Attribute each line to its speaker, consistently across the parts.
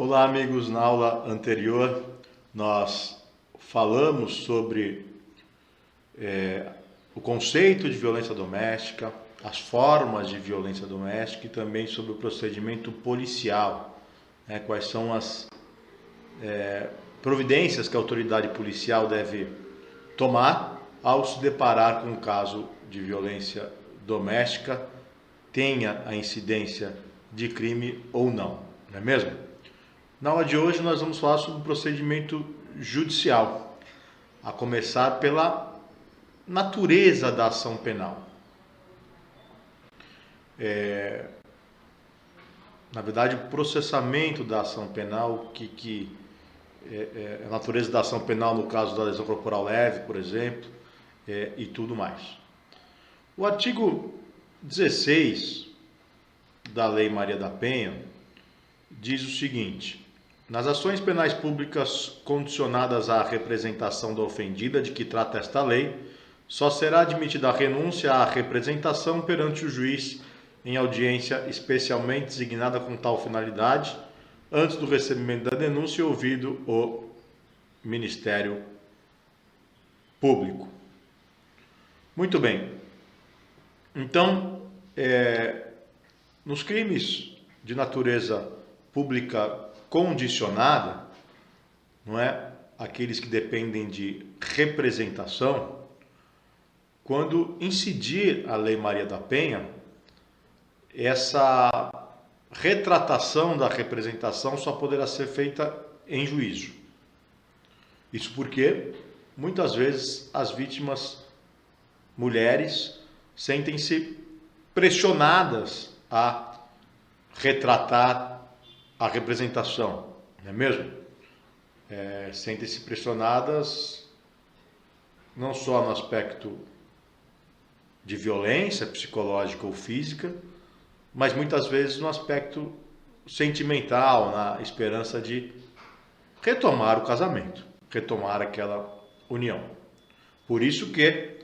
Speaker 1: Olá, amigos. Na aula anterior, nós falamos sobre o conceito de violência doméstica, as formas de violência doméstica e também sobre o procedimento policial, né? Quais são as providências que a autoridade policial deve tomar ao se deparar com um caso de violência doméstica, tenha a incidência de crime ou não, não é mesmo? Na aula de hoje nós vamos falar sobre o procedimento judicial, a começar pela natureza da ação penal. Na verdade, o processamento da ação penal, a natureza da ação penal no caso da lesão corporal leve, por exemplo, e tudo mais. O artigo 16 da Lei Maria da Penha diz o seguinte: nas ações penais públicas condicionadas à representação da ofendida de que trata esta lei, só será admitida a renúncia à representação perante o juiz em audiência especialmente designada com tal finalidade, antes do recebimento da denúncia e ouvido o Ministério Público. Muito bem. Então, nos crimes de natureza pública condicionada, não é? Aqueles que dependem de representação, quando incidir a Lei Maria da Penha, essa retratação da representação só poderá ser feita em juízo. Isso porque muitas vezes as vítimas, mulheres, sentem-se pressionadas a retratar a representação, não é mesmo? Sentem-se pressionadas não só no aspecto de violência psicológica ou física, mas muitas vezes no aspecto sentimental, na esperança de retomar o casamento, retomar aquela união. Por isso que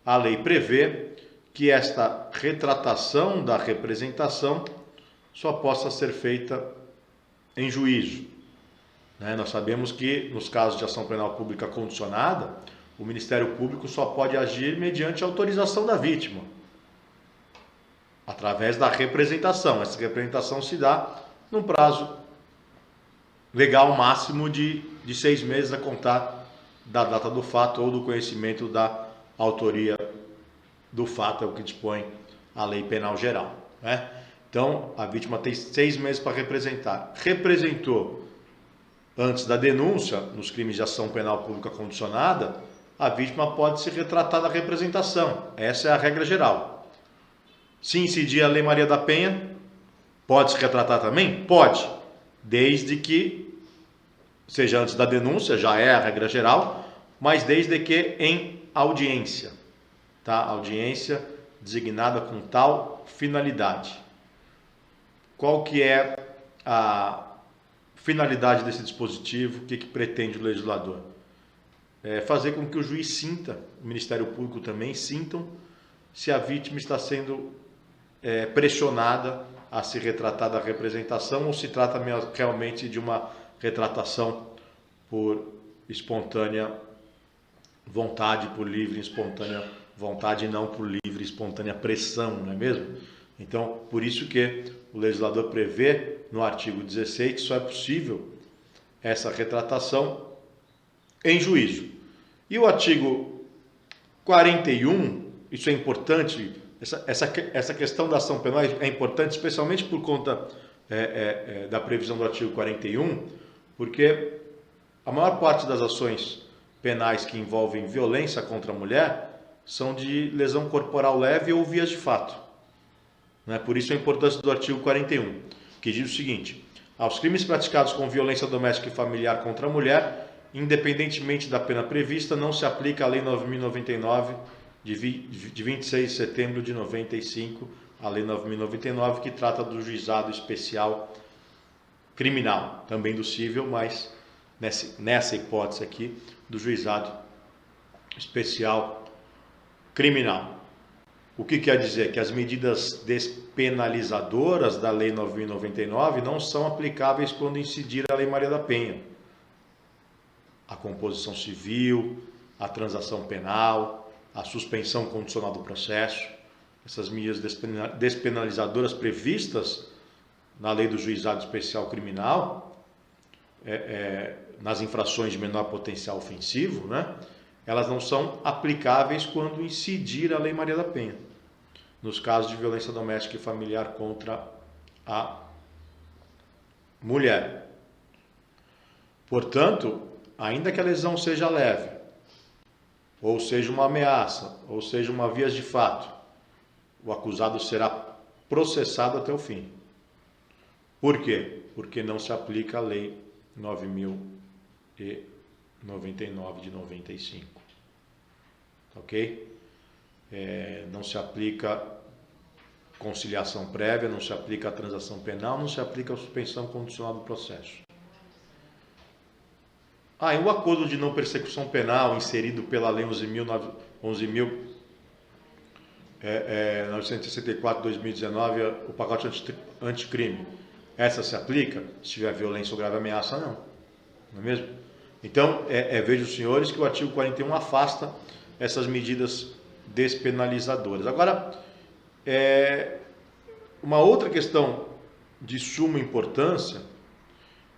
Speaker 1: a lei prevê que esta retratação da representação só possa ser feita em juízo. Nós sabemos que nos casos de ação penal pública condicionada, o Ministério Público só pode agir mediante autorização da vítima, através da representação. Essa representação se dá num prazo legal máximo de 6 meses a contar da data do fato ou do conhecimento da autoria do fato, é o que dispõe a Lei Penal Geral, né? Então, a vítima tem 6 meses para representar. Representou antes da denúncia, nos crimes de ação penal pública condicionada, a vítima pode se retratar da representação. Essa é a regra geral. Se incidir a Lei Maria da Penha, pode se retratar também? Pode, desde que seja antes da denúncia, já é a regra geral, mas desde que em audiência, tá? Audiência designada com tal finalidade. Qual que é a finalidade desse dispositivo? O que pretende o legislador? Fazer com que o juiz sinta, o Ministério Público também sintam, se a vítima está sendo pressionada a se retratar da representação ou se trata realmente de uma retratação por espontânea vontade, por livre e espontânea vontade, e não por livre e espontânea pressão, não é mesmo? Então, por isso que o legislador prevê no artigo 16 que só é possível essa retratação em juízo. E o artigo 41, isso é importante, essa questão da ação penal é importante especialmente por conta da previsão do artigo 41, porque a maior parte das ações penais que envolvem violência contra a mulher são de lesão corporal leve ou vias de fato. Por isso a importância do artigo 41, que diz o seguinte: aos crimes praticados com violência doméstica e familiar contra a mulher, independentemente da pena prevista, não se aplica a Lei 9.099, de 26 de setembro de 95, a Lei 9.099, que trata do juizado especial criminal, também do cível, mas nessa hipótese aqui, do juizado especial criminal. O que quer dizer? Que as medidas despenalizadoras da Lei 9.099 não são aplicáveis quando incidir a Lei Maria da Penha. A composição civil, a transação penal, a suspensão condicional do processo, essas medidas despenalizadoras previstas na Lei do Juizado Especial Criminal, nas infrações de menor potencial ofensivo, né? Elas não são aplicáveis quando incidir a Lei Maria da Penha, nos casos de violência doméstica e familiar contra a mulher. Portanto, ainda que a lesão seja leve, ou seja uma ameaça, ou seja uma vias de fato, o acusado será processado até o fim. Por quê? Porque não se aplica a Lei 9.099 de 95. Ok? Não se aplica conciliação prévia, não se aplica a transação penal, não se aplica a suspensão condicional do processo. E o acordo de não persecução penal inserido pela Lei 11.964/2019, o pacote anticrime, essa se aplica? Se tiver violência ou grave ameaça, não. Não é mesmo? Então, vejo, senhores, que o artigo 41 afasta essas medidas despenalizadoras. Agora, uma outra questão de suma importância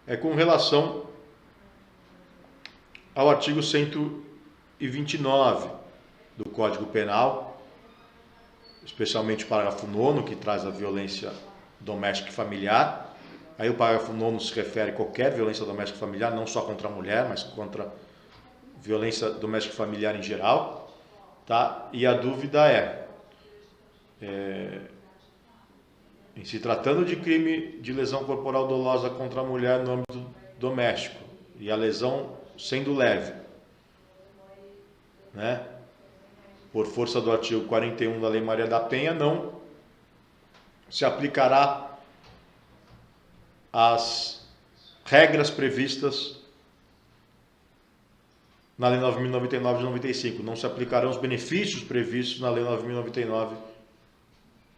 Speaker 1: é com relação ao artigo 129 do Código Penal, especialmente o parágrafo 9º, que traz a violência doméstica e familiar. Aí o parágrafo 9º se refere a qualquer violência doméstica e familiar, não só contra a mulher, mas contra violência doméstica e familiar em geral. Tá? E a dúvida em se tratando de crime de lesão corporal dolosa contra a mulher no âmbito doméstico, e a lesão sendo leve, né? Por força do artigo 41 da Lei Maria da Penha, não se aplicará as regras previstas na Lei 9.099 de 95. Não se aplicarão os benefícios previstos na Lei 9.099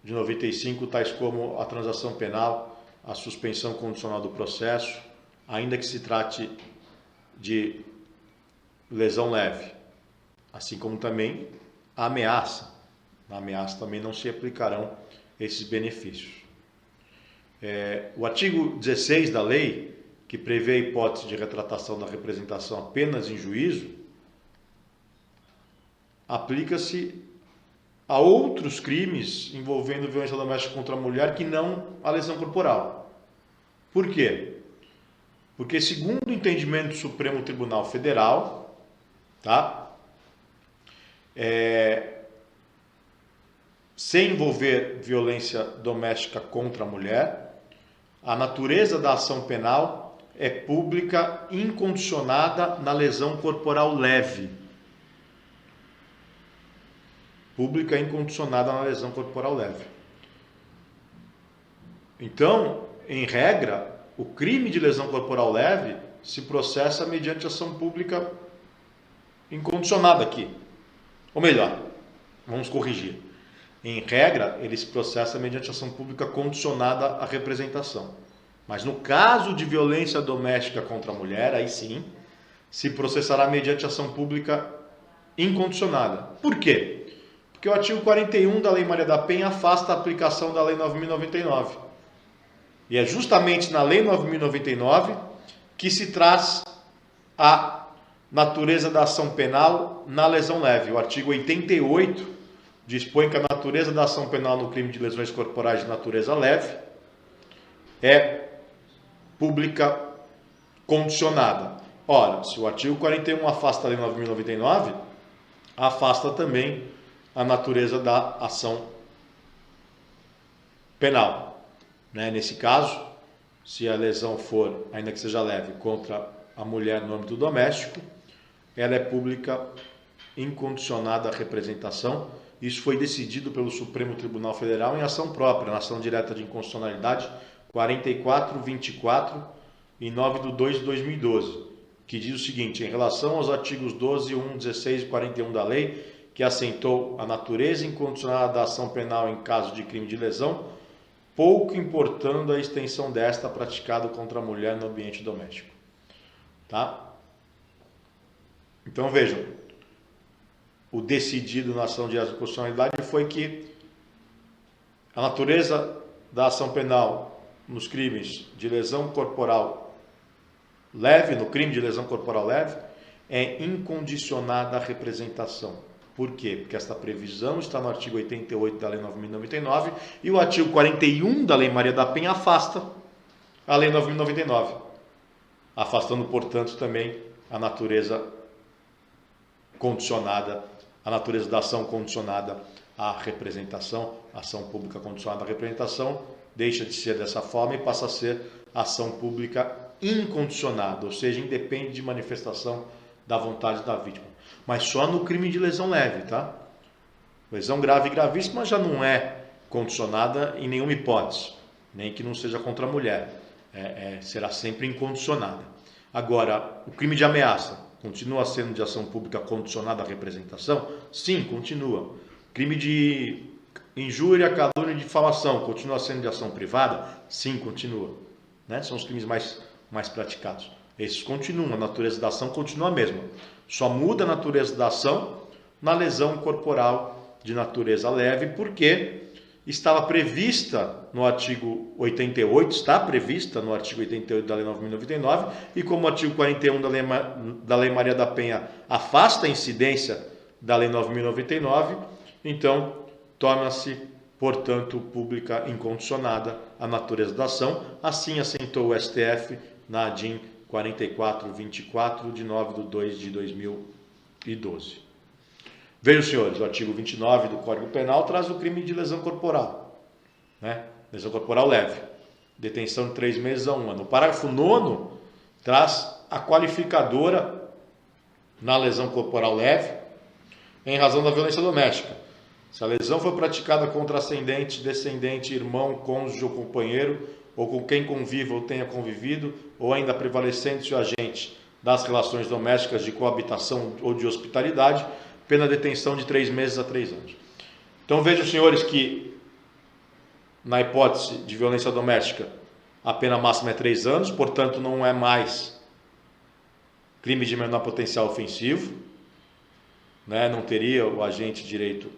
Speaker 1: de 95, tais como a transação penal, a suspensão condicional do processo, ainda que se trate de lesão leve, assim como também a ameaça. Na ameaça também não se aplicarão esses benefícios. O artigo 16 da lei, que prevê a hipótese de retratação da representação apenas em juízo, aplica-se a outros crimes envolvendo violência doméstica contra a mulher que não a lesão corporal. Por quê? Porque, segundo o entendimento do Supremo Tribunal Federal, tá? Sem envolver violência doméstica contra a mulher, a natureza da ação penal é pública incondicionada na lesão corporal leve. Pública incondicionada na lesão corporal leve. Então, em regra, o crime de lesão corporal leve se processa mediante ação pública incondicionada aqui. Ou melhor, vamos corrigir. Em regra, ele se processa mediante ação pública condicionada à representação. Mas no caso de violência doméstica contra a mulher, aí sim, se processará mediante ação pública incondicionada. Por quê? Porque o artigo 41 da Lei Maria da Penha afasta a aplicação da Lei 9.099. E é justamente na Lei 9.099 que se traz a natureza da ação penal na lesão leve. O artigo 88 dispõe que a natureza da ação penal no crime de lesões corporais de natureza leve é pública condicionada. Ora, se o artigo 41 afasta a Lei 9.099, afasta também a natureza da ação penal. Nesse caso, se a lesão for, ainda que seja leve, contra a mulher no âmbito doméstico, ela é pública incondicionada à representação. Isso foi decidido pelo Supremo Tribunal Federal em ação própria, na ação direta de inconstitucionalidade 4424 e 9/2 de 2012, que diz o seguinte: em relação aos artigos 12, 1, 16 e 41 da lei, que assentou a natureza incondicionada da ação penal em caso de crime de lesão, pouco importando a extensão desta praticada contra a mulher no ambiente doméstico. Tá? Então vejam, o decidido na ação de constitucionalidade foi que a natureza da ação penal nos crimes de lesão corporal leve, no crime de lesão corporal leve, é incondicionada a representação. Por quê? Porque esta previsão está no artigo 88 da Lei 9.099 e o artigo 41 da Lei Maria da Penha afasta a Lei 9.099, afastando, portanto, também a natureza condicionada, a natureza da ação condicionada à representação, ação pública condicionada à representação, deixa de ser dessa forma e passa a ser ação pública incondicionada, ou seja, independe de manifestação da vontade da vítima. Mas só no crime de lesão leve, tá? Lesão grave e gravíssima já não é condicionada em nenhuma hipótese, nem que não seja contra a mulher, será sempre incondicionada. Agora, o crime de ameaça continua sendo de ação pública condicionada à representação? Sim, continua. Crime de injúria, calúnia e difamação continua sendo de ação privada? Sim, continua. Né? São os crimes mais praticados. Esses continuam, a natureza da ação continua a mesma. Só muda a natureza da ação na lesão corporal de natureza leve, porque estava prevista no artigo 88, está prevista no artigo 88 da Lei 9.099, e como o artigo 41 da Lei Maria da Penha afasta a incidência da Lei 9.099, então torna-se, portanto, pública incondicionada a natureza da ação. Assim assentou o STF na ADIM 4424 de 9/2 de 2012. Vejam, senhores, o artigo 29 do Código Penal traz o crime de lesão corporal, né? Lesão corporal leve, detenção de 3 meses a 1 ano. O parágrafo 9º traz a qualificadora na lesão corporal leve em razão da violência doméstica. Se a lesão for praticada contra ascendente, descendente, irmão, cônjuge ou companheiro, ou com quem conviva ou tenha convivido, ou ainda prevalecente o agente das relações domésticas de coabitação ou de hospitalidade, pena de detenção de 3 meses a 3 anos. Então vejam, senhores, que na hipótese de violência doméstica a pena máxima é 3 anos, portanto não é mais crime de menor potencial ofensivo, né? Não teria o agente direito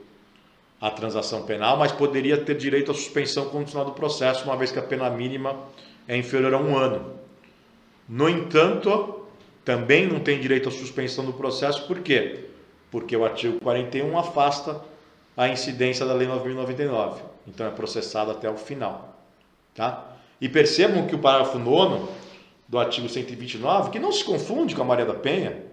Speaker 1: à transação penal, mas poderia ter direito à suspensão condicional do processo, uma vez que a pena mínima é inferior a 1 ano. No entanto, também não tem direito à suspensão do processo, por quê? Porque o artigo 41 afasta a incidência da Lei 9.099, então é processado até o final. Tá? E percebam que o parágrafo 9º do artigo 129, que não se confunde com a Maria da Penha,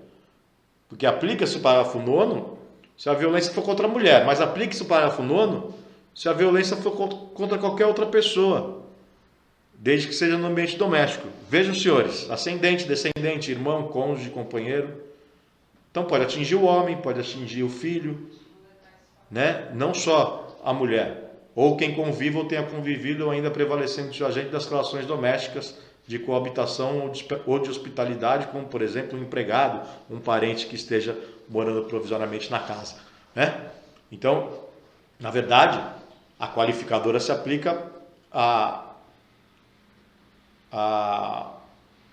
Speaker 1: porque aplica-se o parágrafo 9º se a violência for contra a mulher, mas aplica-se o parágrafo 9º se a violência for contra qualquer outra pessoa, desde que seja no ambiente doméstico. Vejam, senhores, ascendente, descendente, irmão, cônjuge, companheiro. Então pode atingir o homem, pode atingir o filho, né? Não só a mulher, ou quem convive ou tenha convivido ou ainda prevalecendo o agente das relações domésticas de coabitação ou de hospitalidade, como por exemplo um empregado, um parente que esteja morando provisoriamente na casa, né? Então, na verdade, a qualificadora se aplica à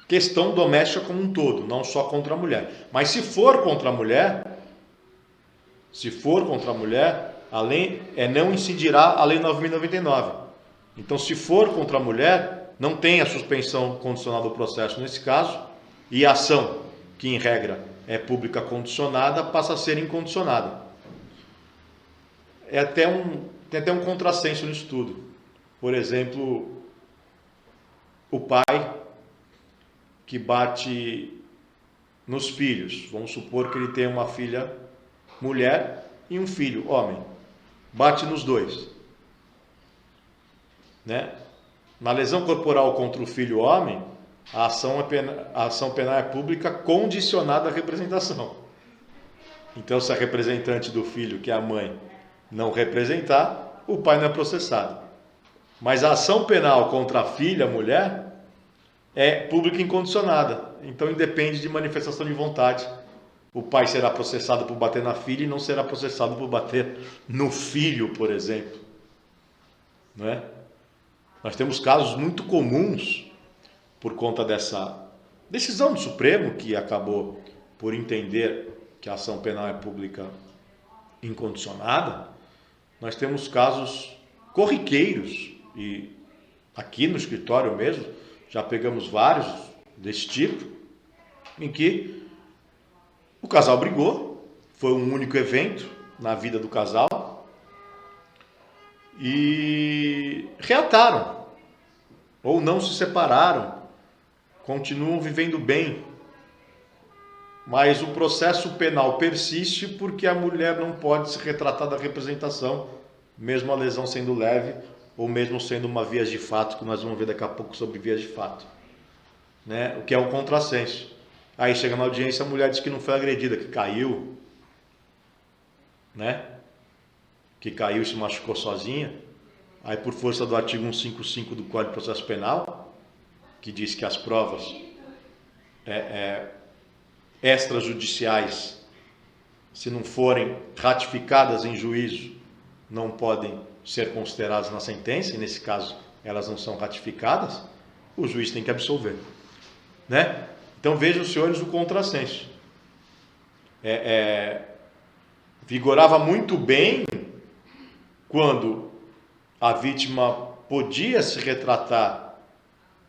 Speaker 1: questão doméstica como um todo, não só contra a mulher. Mas se for contra a mulher, a lei não incidirá a Lei 9.099. Então, se for contra a mulher, não tem a suspensão condicional do processo nesse caso, e a ação, que em regra é pública condicionada, passa a ser incondicionada. Tem até um contrassenso nisso tudo. Por exemplo, o pai que bate nos filhos, vamos supor que ele tem uma filha mulher e um filho homem, bate nos dois, né? Na lesão corporal contra o filho homem, a ação penal é pública condicionada à representação. Então, se a representante do filho, que é a mãe, não representar, o pai não é processado. Mas a ação penal contra a filha, a mulher, é pública incondicionada. Então, independe de manifestação de vontade o pai será processado por bater na filha e não será processado por bater no filho, por exemplo. Não é? Nós temos casos muito comuns por conta dessa decisão do Supremo, que acabou por entender que a ação penal é pública incondicionada. Nós temos casos corriqueiros, e aqui no escritório mesmo já pegamos vários desse tipo, em que o casal brigou, foi um único evento na vida do casal, e reataram, ou não se separaram, continuam vivendo bem, mas o processo penal persiste porque a mulher não pode se retratar da representação, mesmo a lesão sendo leve, ou mesmo sendo uma vias de fato, que nós vamos ver daqui a pouco sobre vias de fato, né? O que é um contrassenso. Aí chega na audiência, a mulher diz que não foi agredida, que caiu, né? Que caiu e se machucou sozinha. Aí, por força do artigo 155 do Código de Processo Penal, que diz que as provas extrajudiciais, se não forem ratificadas em juízo, não podem ser consideradas na sentença, e nesse caso elas não são ratificadas, o juiz tem que absolver, né? Então vejam, senhores, o contrassenso. Vigorava muito bem quando a vítima podia se retratar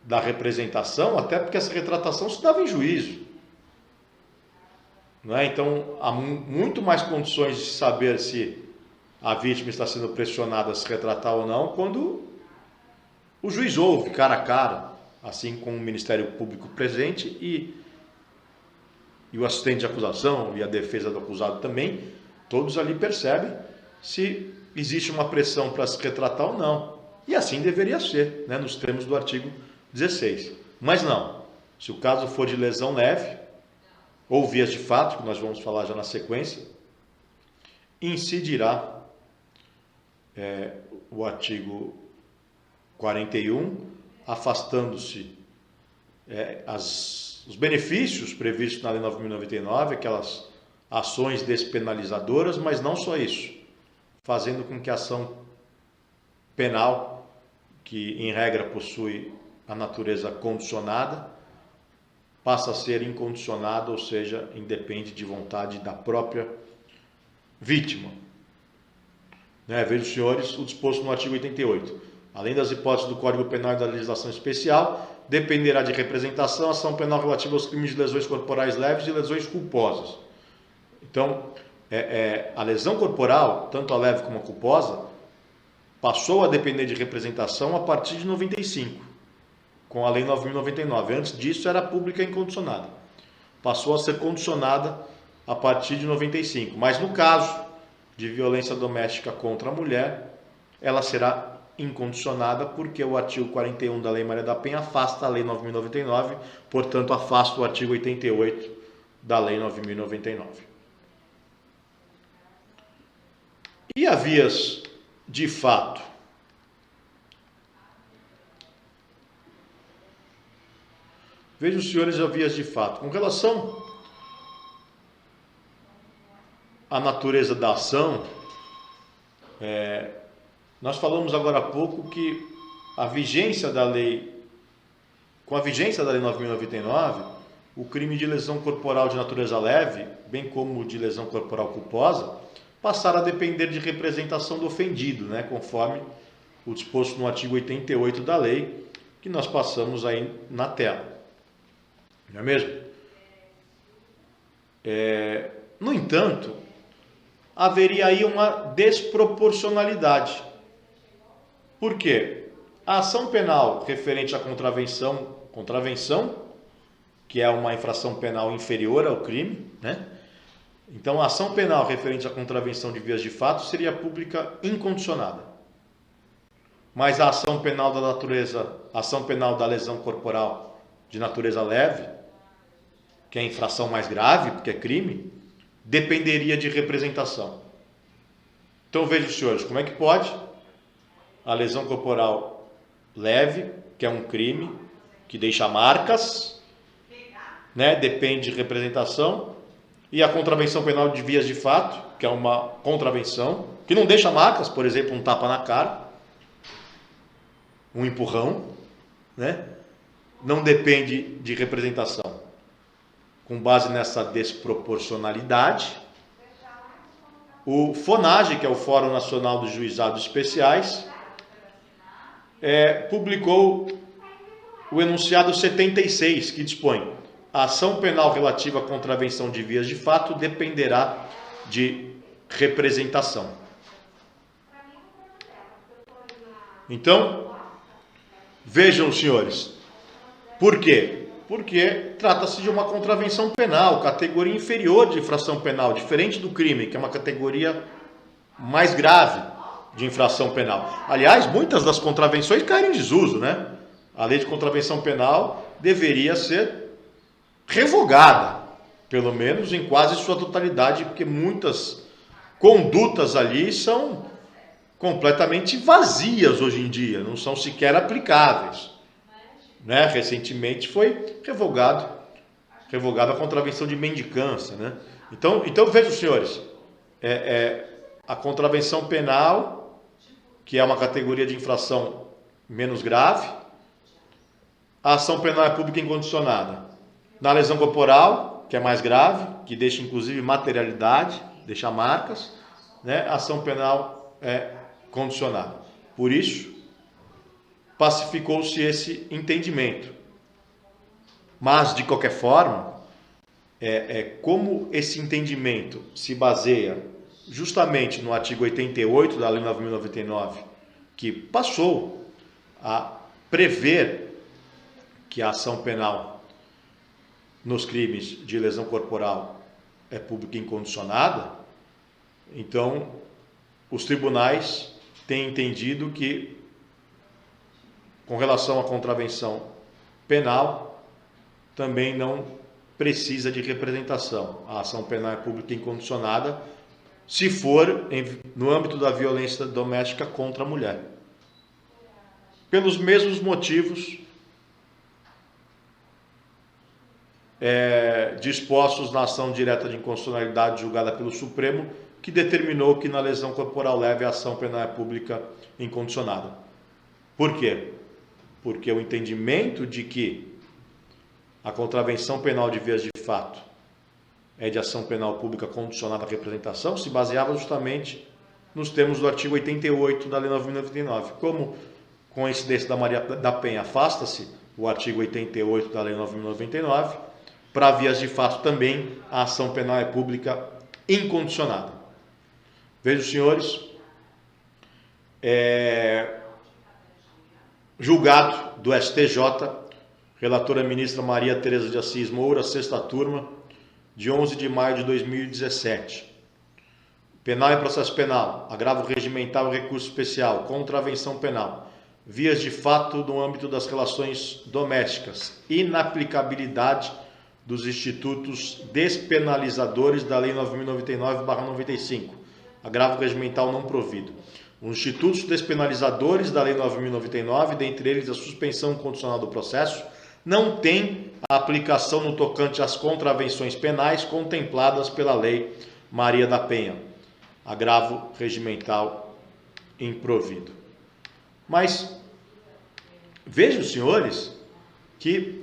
Speaker 1: da representação, até porque essa retratação se dava em juízo, não é? Então há muito mais condições de saber se a vítima está sendo pressionada a se retratar ou não quando o juiz ouve cara a cara, assim como o Ministério Público presente e o assistente de acusação e a defesa do acusado também, todos ali percebem se existe uma pressão para se retratar ou não. E assim deveria ser, né, nos termos do artigo 16. Mas não, se o caso for de lesão leve, ou vias de fato, que nós vamos falar já na sequência, incidirá o artigo 41, afastando-se os benefícios previstos na Lei 9.099, aquelas ações despenalizadoras, mas não só isso, fazendo com que a ação penal, que em regra possui a natureza condicionada, passa a ser incondicionada, ou seja, independe de vontade da própria vítima. Vejam, senhores, o disposto no artigo 88. Além das hipóteses do Código Penal e da legislação especial, dependerá de representação a ação penal relativa aos crimes de lesões corporais leves e lesões culposas. Então, a lesão corporal, tanto a leve como a culposa, passou a depender de representação a partir de 95, com a Lei 9.099. Antes disso era pública incondicionada. Passou a ser condicionada a partir de 95. Mas no caso de violência doméstica contra a mulher, ela será incondicionada porque o artigo 41 da Lei Maria da Penha afasta a Lei 9.099, portanto afasta o artigo 88 da Lei 9.099. E a vias de fato? Vejam, senhores, as vias de fato. Com relação à natureza da ação, nós falamos agora há pouco que a vigência da lei, com a vigência da Lei 9.099, o crime de lesão corporal de natureza leve, bem como o de lesão corporal culposa, passaram a depender de representação do ofendido, né, conforme o disposto no artigo 88 da lei, que nós passamos aí na tela. Não é mesmo? No entanto, haveria aí uma desproporcionalidade. Por quê? A ação penal referente à contravenção, que é uma infração penal inferior ao crime, né? Então, a ação penal referente à contravenção de vias de fato seria pública incondicionada. Mas a ação penal da lesão corporal de natureza leve, que é a infração mais grave, porque é crime, dependeria de representação. Então vejam, senhores, como é que pode a lesão corporal leve, que é um crime que deixa marcas, né, depende de representação, e a contravenção penal de vias de fato, que é uma contravenção, que não deixa marcas, por exemplo, um tapa na cara, um empurrão, né? Não depende de representação. Com base nessa desproporcionalidade, o FONAGE, que é o Fórum Nacional dos Juizados Especiais, publicou o enunciado 76, que dispõe: a ação penal relativa à contravenção de vias de fato dependerá de representação. Então, vejam, senhores, por quê? Porque trata-se de uma contravenção penal, categoria inferior de infração penal, diferente do crime, que é uma categoria mais grave de infração penal. Aliás, muitas das contravenções caem em desuso, né? A lei de contravenção penal deveria ser revogada, pelo menos em quase sua totalidade, porque muitas condutas ali são completamente vazias hoje em dia, não são sequer aplicáveis. Né? Recentemente foi revogada a contravenção de mendicância, né? Então vejam, senhores, a contravenção penal, que é uma categoria de infração menos grave, a ação penal é pública incondicionada. Na lesão corporal, que é mais grave, que deixa inclusive materialidade, deixa marcas, né? A ação penal é condicionada. Por isso, pacificou-se esse entendimento. Mas, de qualquer forma, como esse entendimento se baseia justamente no artigo 88 da Lei 9.099, que passou a prever que a ação penal nos crimes de lesão corporal é pública incondicionada, então os tribunais têm entendido que, com relação à contravenção penal, também não precisa de representação. A ação penal é pública incondicionada se for no âmbito da violência doméstica contra a mulher. Pelos mesmos motivos dispostos na ação direta de inconstitucionalidade julgada pelo Supremo, que determinou que na lesão corporal leve a ação penal é pública incondicionada. Por quê? Porque o entendimento de que a contravenção penal de vias de fato é de ação penal pública condicionada à representação se baseava justamente nos termos do artigo 88 da Lei 9.099. Como coincidência da Maria da Penha afasta-se o artigo 88 da Lei 9.099, para vias de fato também a ação penal é pública incondicionada. Vejam, senhores, julgado do STJ, relatora ministra Maria Tereza de Assis Moura, sexta turma, de 11 de maio de 2017. Penal e processo penal, agravo regimental e recurso especial, contravenção penal, vias de fato no âmbito das relações domésticas, inaplicabilidade dos institutos despenalizadores da Lei 9.099/95, agravo regimental não provido. Os institutos despenalizadores da Lei 9.099, dentre eles a suspensão condicional do processo, não têm a aplicação no tocante às contravenções penais contempladas pela Lei Maria da Penha, agravo regimental improvido. Mas vejam, senhores, que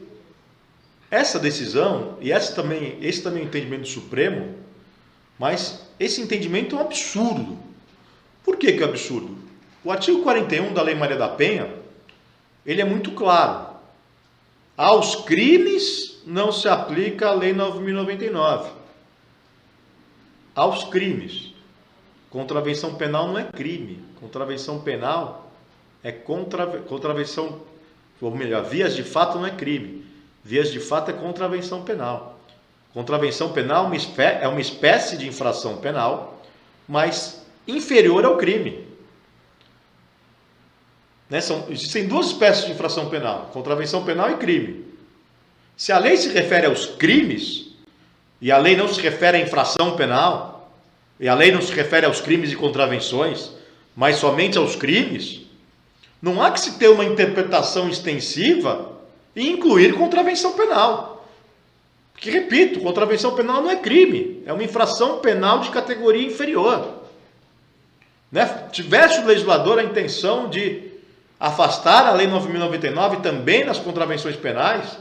Speaker 1: essa decisão, e esse também é o entendimento do Supremo, mas esse entendimento é um absurdo. Por que é absurdo? O artigo 41 da Lei Maria da Penha, ele é muito claro. Aos crimes não se aplica a Lei 9.099. Aos crimes. Contravenção penal não é crime. Contravenção penal é contravenção, ou melhor, vias de fato não é crime. Vias de fato é contravenção penal. Contravenção penal é uma espécie de infração penal, mas inferior ao crime. Né? Existem duas espécies de infração penal, contravenção penal e crime. Se a lei se refere aos crimes, e a lei não se refere à infração penal, e a lei não se refere aos crimes e contravenções, mas somente aos crimes, não há que se ter uma interpretação extensiva e incluir contravenção penal. Que, repito, contravenção penal não é crime, é uma infração penal de categoria inferior. Né? Tivesse o legislador a intenção de afastar a Lei 9.099 também nas contravenções penais,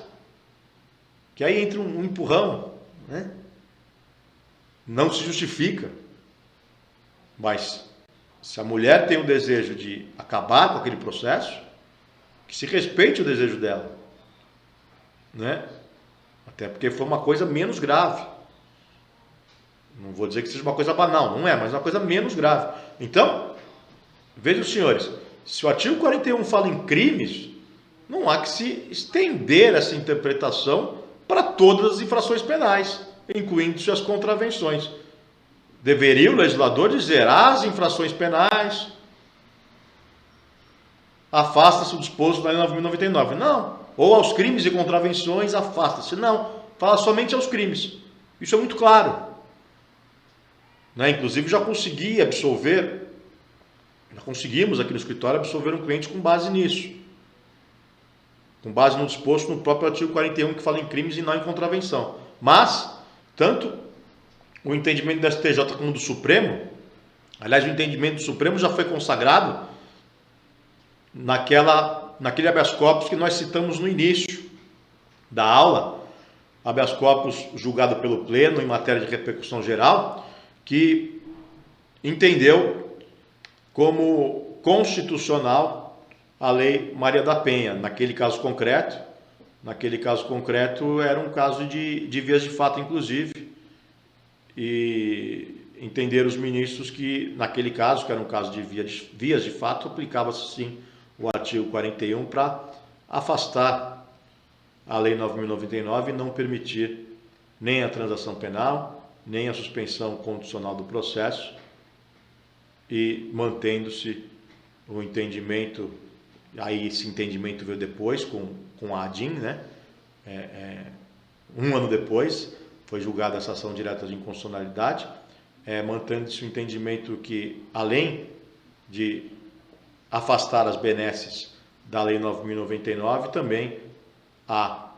Speaker 1: que aí entra um empurrão, né? Não se justifica. Mas se a mulher tem o desejo de acabar com aquele processo, que se respeite o desejo dela, né? Até porque foi uma coisa menos grave. Não vou dizer que seja uma coisa banal, não é, mas uma coisa menos grave. Então, vejam, senhores, se o artigo 41 fala em crimes, não há que se estender essa interpretação para todas as infrações penais, incluindo-se as contravenções. Deveria o legislador dizer: as infrações penais, afasta-se o disposto da Lei 9.099. Não. Ou aos crimes e contravenções, afasta-se. Não. Fala somente aos crimes. Isso é muito claro. Né? Inclusive, já conseguimos aqui no escritório absolver um cliente com base nisso. Com base no disposto no próprio artigo 41, que fala em crimes e não em contravenção. Mas, tanto o entendimento do STJ como do Supremo, aliás, o entendimento do Supremo já foi consagrado naquele habeas corpus que nós citamos no início da aula, habeas corpus julgado pelo Pleno em matéria de repercussão geral, que entendeu como constitucional a Lei Maria da Penha. Naquele caso concreto era um caso de vias de fato, inclusive, e entenderam os ministros que naquele caso, que era um caso de vias de fato, aplicava-se sim o artigo 41 para afastar a Lei 9.099 e não permitir nem a transação penal, nem a suspensão condicional do processo, e mantendo-se o entendimento. Aí esse entendimento veio depois com a ADIM, né? Um ano depois foi julgada essa ação direta de inconstitucionalidade, mantendo-se o entendimento que, além de afastar as benesses da Lei 9.099, também a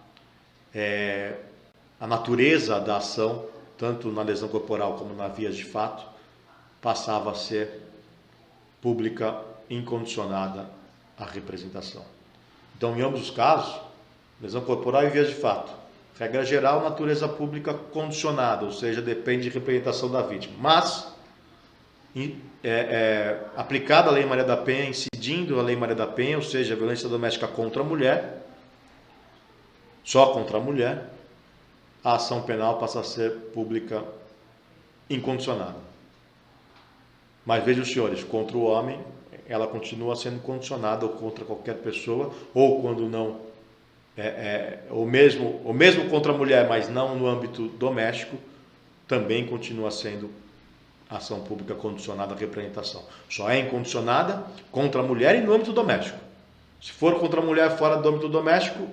Speaker 1: natureza da ação, tanto na lesão corporal como na vias de fato, passava a ser pública incondicionada à representação. Então, em ambos os casos, lesão corporal e vias de fato, regra geral, natureza pública condicionada, ou seja, depende de representação da vítima. Mas, aplicada a Lei Maria da Penha, incidindo a Lei Maria da Penha, ou seja, a violência doméstica contra a mulher, só contra a mulher, a ação penal passa a ser pública incondicionada. Mas vejam, senhores, contra o homem, ela continua sendo condicionada, ou contra qualquer pessoa, ou quando não, ou mesmo contra a mulher, mas não no âmbito doméstico, também continua sendo ação pública condicionada à representação. Só é incondicionada contra a mulher e no âmbito doméstico. Se for contra a mulher fora do âmbito doméstico,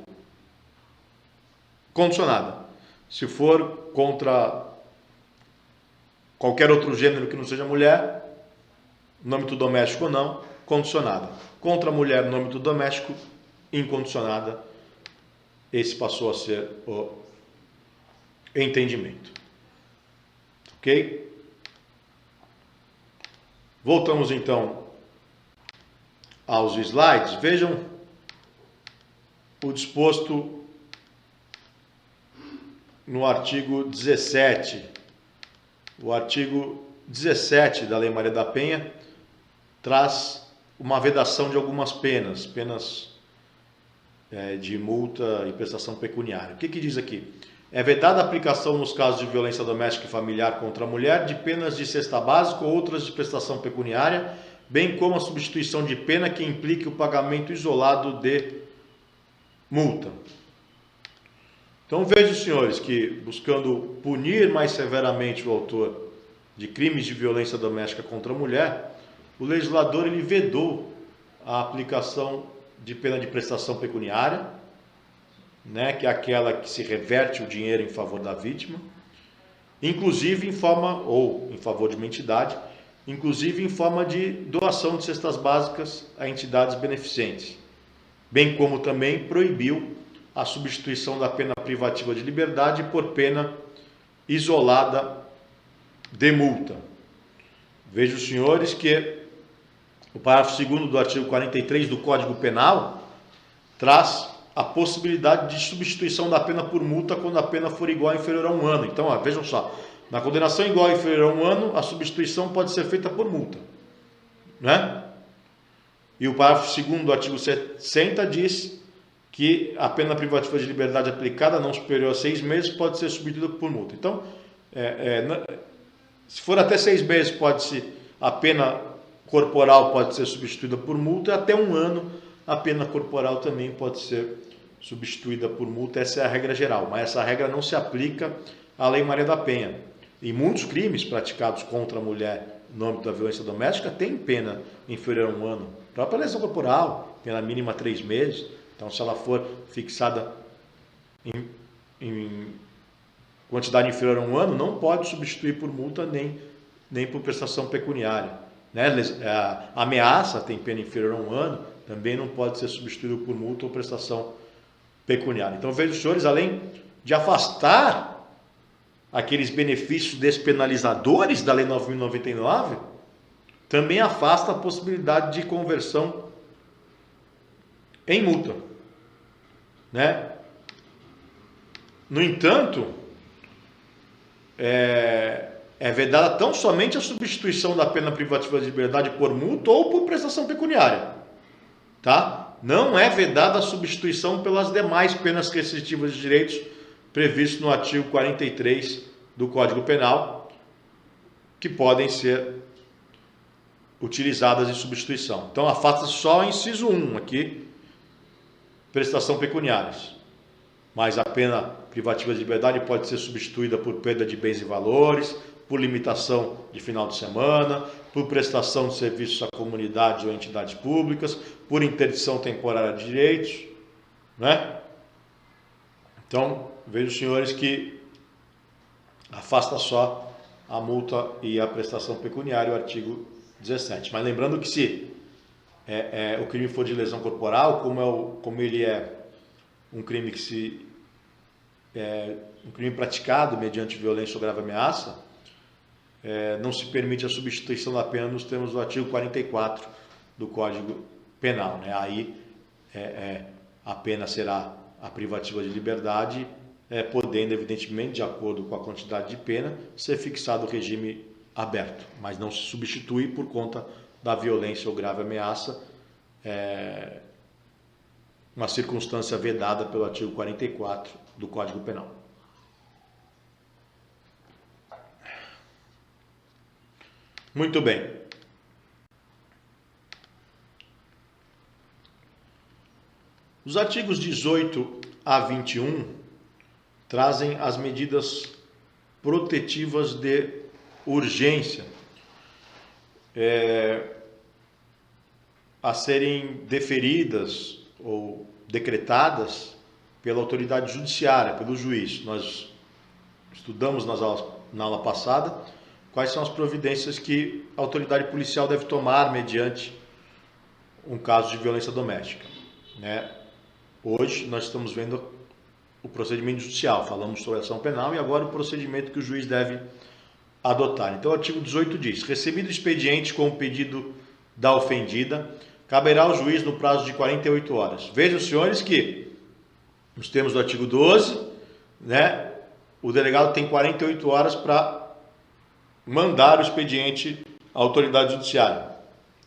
Speaker 1: condicionada. Se for contra qualquer outro gênero que não seja mulher, no âmbito doméstico ou não, condicionada. Contra a mulher no âmbito doméstico, incondicionada. Esse passou a ser o entendimento. Ok? Voltamos então aos slides. Vejam o disposto no artigo 17. O artigo 17 da Lei Maria da Penha traz uma vedação de algumas penas de multa e prestação pecuniária. O que diz aqui? É vedada a aplicação nos casos de violência doméstica e familiar contra a mulher de penas de cesta básica ou outras de prestação pecuniária, bem como a substituição de pena que implique o pagamento isolado de multa. Então vejam, senhores, que buscando punir mais severamente o autor de crimes de violência doméstica contra a mulher, o legislador ele vedou a aplicação de pena de prestação pecuniária, né, que é aquela que se reverte o dinheiro em favor da vítima, inclusive em favor de uma entidade, inclusive em forma de doação de cestas básicas a entidades beneficentes, bem como também proibiu a substituição da pena privativa de liberdade por pena isolada de multa. Vejo, senhores, que o parágrafo 2º do artigo 43 do Código Penal traz a possibilidade de substituição da pena por multa quando a pena for igual ou inferior a 1 ano. Então, vejam só, na condenação igual ou inferior a 1 ano, a substituição pode ser feita por multa, né? E o parágrafo 2º do artigo 60 diz que a pena privativa de liberdade aplicada não superior a 6 meses pode ser substituída por multa. Então, se for até 6 meses, a pena corporal pode ser substituída por multa, e até 1 ano a pena corporal também pode ser substituída por multa. Essa é a regra geral, mas essa regra não se aplica à Lei Maria da Penha. E muitos crimes praticados contra a mulher no âmbito da violência doméstica têm pena inferior a 1 ano. A própria lesão corporal, pena mínima 3 meses. Então, se ela for fixada em quantidade inferior a 1 ano, não pode substituir por multa nem por prestação pecuniária, né? A ameaça tem pena inferior a 1 ano, também não pode ser substituído por multa ou prestação pecuniária. Então, vejo, senhores, além de afastar aqueles benefícios despenalizadores da Lei 9.099, também afasta a possibilidade de conversão em multa, né? No entanto, é vedada tão somente a substituição da pena privativa de liberdade por multa ou por prestação pecuniária, tá? Não é vedada a substituição pelas demais penas restritivas de direitos previstos no artigo 43 do Código Penal, que podem ser utilizadas em substituição. Então, afasta só o inciso 1 aqui, prestação pecuniárias. Mas a pena privativa de liberdade pode ser substituída por perda de bens e valores, por limitação de final de semana, por prestação de serviços a comunidades ou entidades públicas, por interdição temporária de direitos, né? Então, vejo, senhores, que afasta só a multa e a prestação pecuniária, o artigo 17. Mas lembrando que se o crime for de lesão corporal, como ele é um crime um crime praticado mediante violência ou grave ameaça, não se permite a substituição da pena nos termos do artigo 44 do Código Penal, né? Aí a pena será a privativa de liberdade, podendo, evidentemente, de acordo com a quantidade de pena, ser fixado o regime aberto, mas não se substitui por conta da violência ou grave ameaça, uma circunstância vedada pelo artigo 44 do Código Penal. Muito bem. Os artigos 18 a 21 trazem as medidas protetivas de urgência a serem deferidas ou decretadas pela autoridade judiciária, pelo juiz. Nós estudamos na aula passada quais são as providências que a autoridade policial deve tomar mediante um caso de violência doméstica, né? Hoje nós estamos vendo o procedimento judicial, falamos sobre a ação penal e agora o procedimento que o juiz deve adotar. Então o artigo 18 diz: recebido o expediente com o pedido da ofendida, caberá ao juiz no prazo de 48 horas. Vejam, senhores, que nos termos do artigo 12, né, o delegado tem 48 horas para mandar o expediente à autoridade judiciária.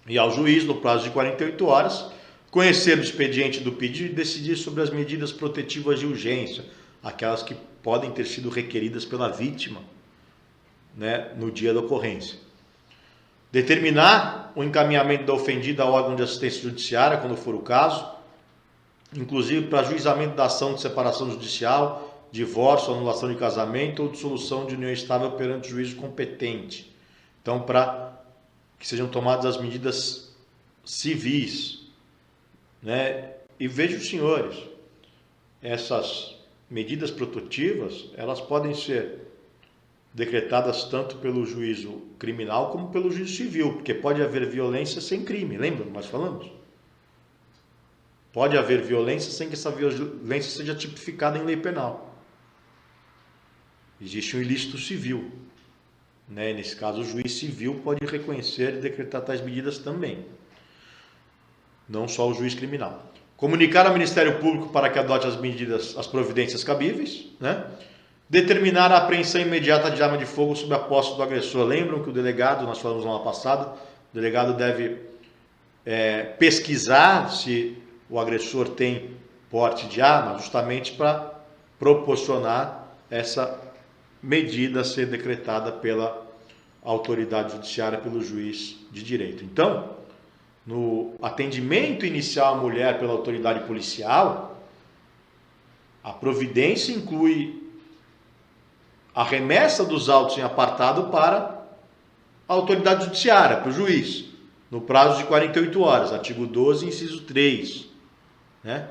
Speaker 1: E ao juiz, no prazo de 48 horas, conhecer o expediente do pedido e decidir sobre as medidas protetivas de urgência, aquelas que podem ter sido requeridas pela vítima, né, no dia da ocorrência. Determinar o encaminhamento da ofendida ao órgão de assistência judiciária, quando for o caso, inclusive para ajuizamento da ação de separação judicial, divórcio, anulação de casamento ou dissolução de união estável perante o juízo competente. Então, para que sejam tomadas as medidas civis, né? E vejam, senhores, essas medidas protetivas, elas podem ser decretadas tanto pelo juízo criminal como pelo juízo civil, porque pode haver violência sem crime, lembra que nós falamos? pode haver violência sem que essa violência seja tipificada em lei penal. Existe um ilícito civil, né? Nesse caso, o juiz civil pode reconhecer e decretar tais medidas também, não só o juiz criminal. Comunicar ao Ministério Público para que adote as providências cabíveis, né? Determinar a apreensão imediata de arma de fogo sob a posse do agressor. Lembram que o delegado, nós falamos na aula passada, o delegado deve pesquisar se o agressor tem porte de arma, justamente para proporcionar essa medida ser decretada pela autoridade judiciária, pelo juiz de direito. Então, no atendimento inicial à mulher pela autoridade policial, a providência inclui a remessa dos autos em apartado para a autoridade judiciária, para o juiz, no prazo de 48 horas, artigo 12, inciso 3. Né?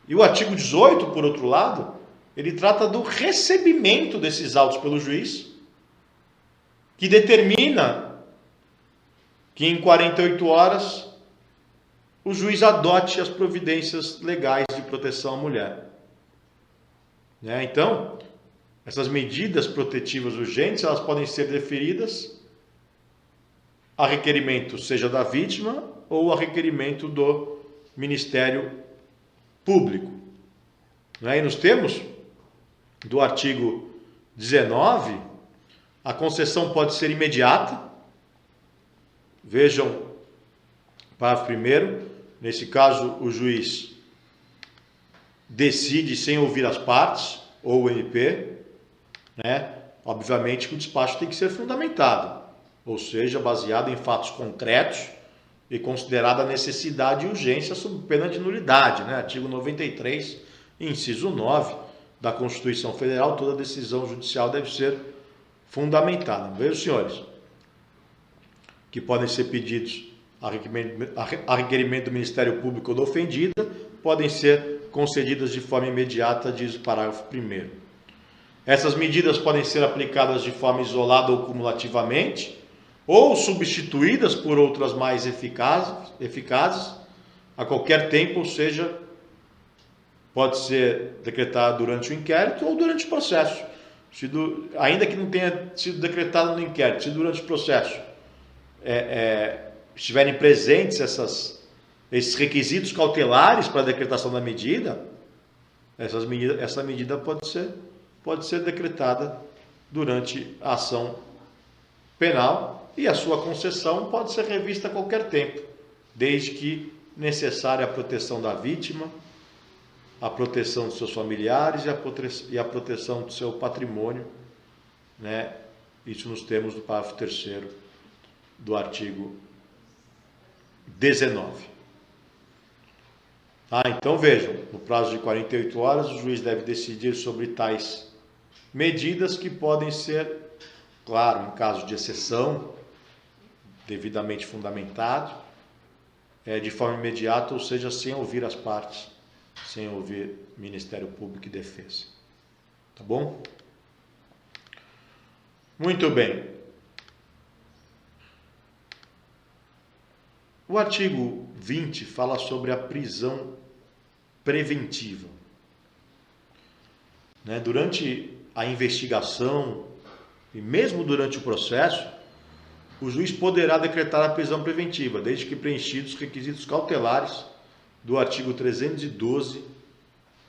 Speaker 1: E o artigo 18, por outro lado, ele trata do recebimento desses autos pelo juiz, que determina que em 48 horas o juiz adote as providências legais de proteção à mulher. Né? Então, essas medidas protetivas urgentes, elas podem ser deferidas a requerimento seja da vítima ou a requerimento do Ministério Público. Né? E nos termos do artigo 19, a concessão pode ser imediata. Vejam, parágrafo 1º, nesse caso o juiz decide sem ouvir as partes, ou o MP, né? Obviamente que o despacho tem que ser fundamentado, ou seja, baseado em fatos concretos e considerada a necessidade e urgência sob pena de nulidade, né? Artigo 93, inciso 9 da Constituição Federal, toda decisão judicial deve ser fundamentada. Vejam, senhores, que podem ser pedidos a requerimento do Ministério Público ou da ofendida, podem ser concedidas de forma imediata, diz o parágrafo 1º. Essas medidas podem ser aplicadas de forma isolada ou cumulativamente, ou substituídas por outras mais eficazes a qualquer tempo, ou seja, pode ser decretada durante o inquérito ou durante o processo. Ainda que não tenha sido decretada no inquérito, se durante o processo estiverem presentes esses requisitos cautelares para a decretação da medida, essa medida pode ser decretada durante a ação penal e a sua concessão pode ser revista a qualquer tempo, desde que necessária a proteção da vítima, a proteção dos seus familiares e a proteção do seu patrimônio, né? Isso nos termos do parágrafo 3º do artigo 19. Então vejam, no prazo de 48 horas o juiz deve decidir sobre tais medidas que podem ser, claro, em caso de exceção, devidamente fundamentado, de forma imediata, ou seja, sem ouvir as partes, sem ouvir Ministério Público e Defesa. Tá bom? Muito bem. O artigo 20 fala sobre a prisão preventiva. Né? Durante a investigação e mesmo durante o processo, o juiz poderá decretar a prisão preventiva, desde que preenchidos os requisitos cautelares do artigo 312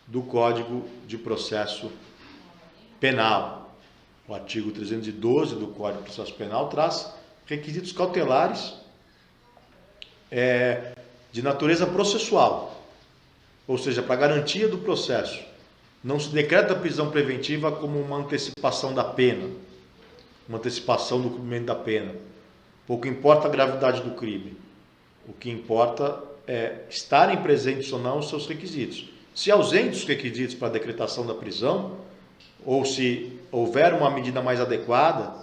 Speaker 1: do Código de Processo Penal. O artigo 312 do Código de Processo Penal traz requisitos cautelares de natureza processual, ou seja, para garantia do processo. Não se decreta a prisão preventiva como uma antecipação da pena, uma antecipação do cumprimento da pena. Pouco importa a gravidade do crime. O que importa é estarem presentes ou não os seus requisitos. Se ausentes os requisitos para a decretação da prisão, ou se houver uma medida mais adequada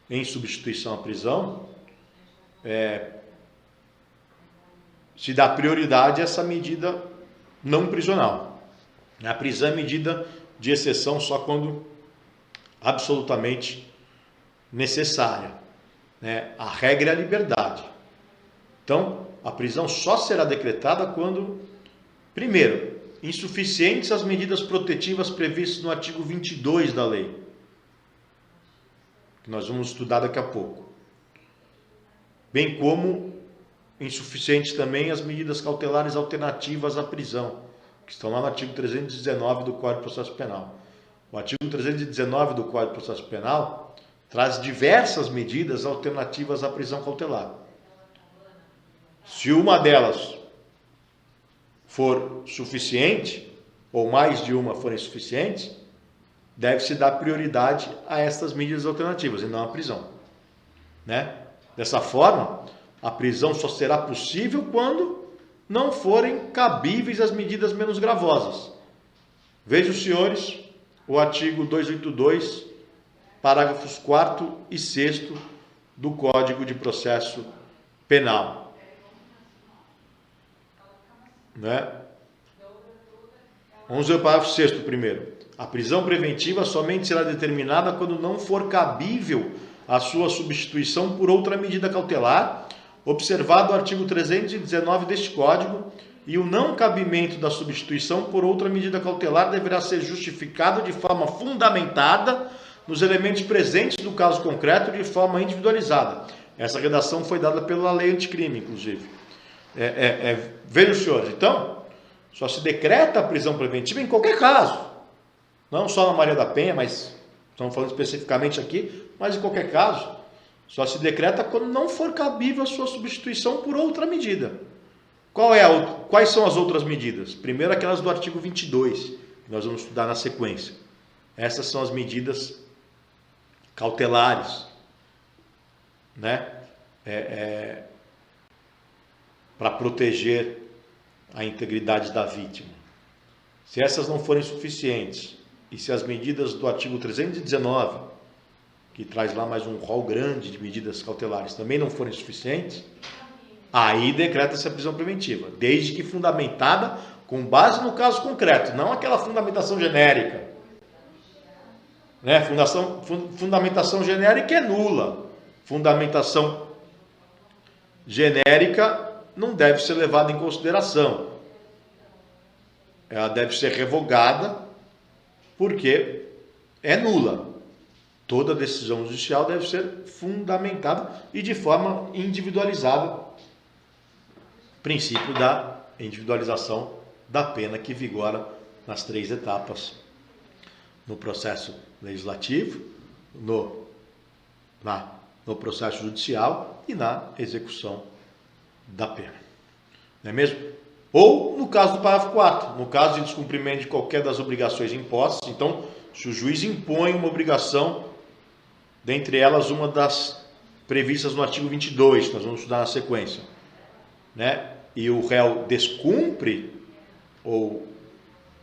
Speaker 1: em substituição à prisão, se dá prioridade a essa medida não prisional. A prisão é medida de exceção só quando absolutamente necessária. A regra é a liberdade. Então, a prisão só será decretada quando Primeiro, insuficientes as medidas protetivas previstas no artigo 22 da lei, que nós vamos estudar daqui a pouco. Bem como insuficientes também as medidas cautelares alternativas à prisão, que estão lá no artigo 319 do Código de Processo Penal. O artigo 319 do Código de Processo Penal traz diversas medidas alternativas à prisão cautelar. Se uma delas for suficiente, ou mais de uma forem suficientes, deve-se dar prioridade a estas medidas alternativas e não à prisão, né? Dessa forma, a prisão só será possível quando não forem cabíveis as medidas menos gravosas. Vejam, senhores, o artigo 282, parágrafos 4º e 6º do Código de Processo Penal. Né? Vamos ver o parágrafo 6º primeiro. A prisão preventiva somente será determinada quando não for cabível a sua substituição por outra medida cautelar, observado o artigo 319 deste Código, e o não cabimento da substituição por outra medida cautelar deverá ser justificado de forma fundamentada nos elementos presentes do caso concreto de forma individualizada. Essa redação foi dada pela lei anticrime, inclusive. Vejam, senhores, então, só se decreta a prisão preventiva em qualquer caso, não só na Maria da Penha, mas estamos falando especificamente aqui, mas em qualquer caso, só se decreta quando não for cabível a sua substituição por outra medida. Quais são as outras medidas? Primeiro, aquelas do artigo 22, que nós vamos estudar na sequência. Essas são as medidas cautelares, né? Para proteger a integridade da vítima. Se essas não forem suficientes, e se as medidas do artigo 319, que traz lá mais um rol grande de medidas cautelares, também não forem suficientes, aí decreta-se a prisão preventiva, desde que fundamentada com base no caso concreto, não aquela fundamentação genérica. Né? Fundamentação genérica é nula. Fundamentação genérica não deve ser levada em consideração. Ela deve ser revogada porque é nula. Toda decisão judicial deve ser fundamentada e de forma individualizada. Princípio da individualização da pena que vigora nas 3 etapas: no processo legislativo, no processo judicial e na execução da pena. Não é mesmo? Ou no caso do parágrafo 4º, no caso de descumprimento de qualquer das obrigações impostas, então, se o juiz impõe uma obrigação, dentre elas uma das previstas no artigo 22, que nós vamos estudar na sequência, né? E o réu descumpre, ou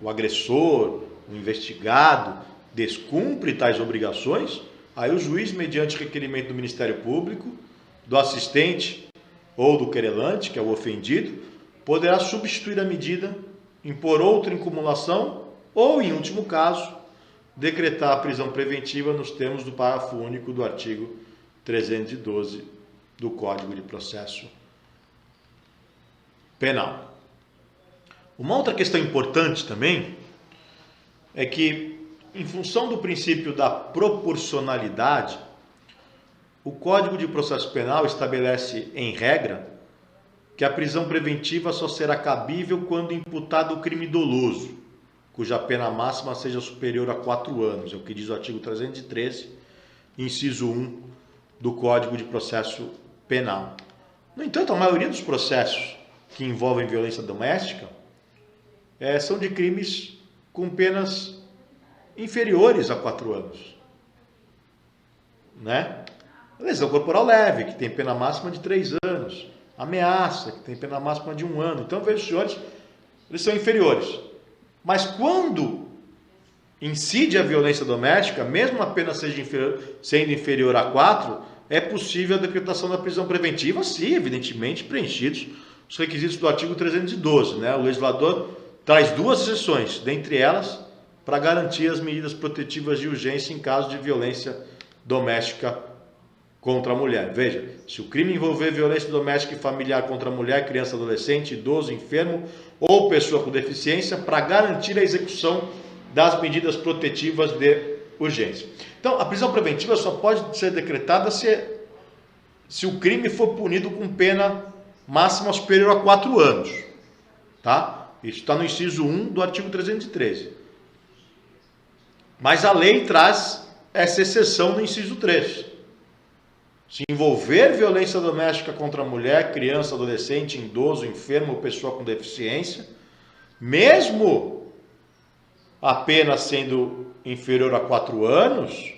Speaker 1: o agressor, o investigado, descumpre tais obrigações, aí o juiz, mediante requerimento do Ministério Público, do assistente ou do querelante, que é o ofendido, poderá substituir a medida, impor outra incumulação ou, em último caso, decretar a prisão preventiva nos termos do parágrafo único do artigo 312 do Código de Processo Penal. Uma outra questão importante também é que, em função do princípio da proporcionalidade, o Código de Processo Penal estabelece, em regra, que a prisão preventiva só será cabível quando imputado o crime doloso, cuja pena máxima seja superior a 4 anos, é o que diz o artigo 313, inciso 1 do Código de Processo Penal. No entanto, a maioria dos processos que envolvem violência doméstica são de crimes com penas inferiores a 4 anos. Né? Lesão corporal leve, que tem pena máxima de 3 anos. Ameaça, que tem pena máxima de 1 ano. Então, veja, senhores, eles são inferiores. Mas quando incide a violência doméstica, mesmo a pena sendo inferior a 4, é possível a decretação da prisão preventiva, se, evidentemente, preenchidos os requisitos do artigo 312. Né? O legislador traz 2 exceções, dentre elas, para garantir as medidas protetivas de urgência em caso de violência doméstica contra a mulher. Veja, se o crime envolver violência doméstica e familiar contra a mulher, criança, adolescente, idoso, enfermo ou pessoa com deficiência, para garantir a execução das medidas protetivas de urgência. Então, a prisão preventiva só pode ser decretada se o crime for punido com pena máxima superior a 4 anos. Tá? Isso está no inciso 1 do artigo 313. Mas a lei traz essa exceção no inciso 3. Se envolver violência doméstica contra a mulher, criança, adolescente, idoso, enfermo ou pessoa com deficiência, mesmo a pena sendo inferior a 4 anos,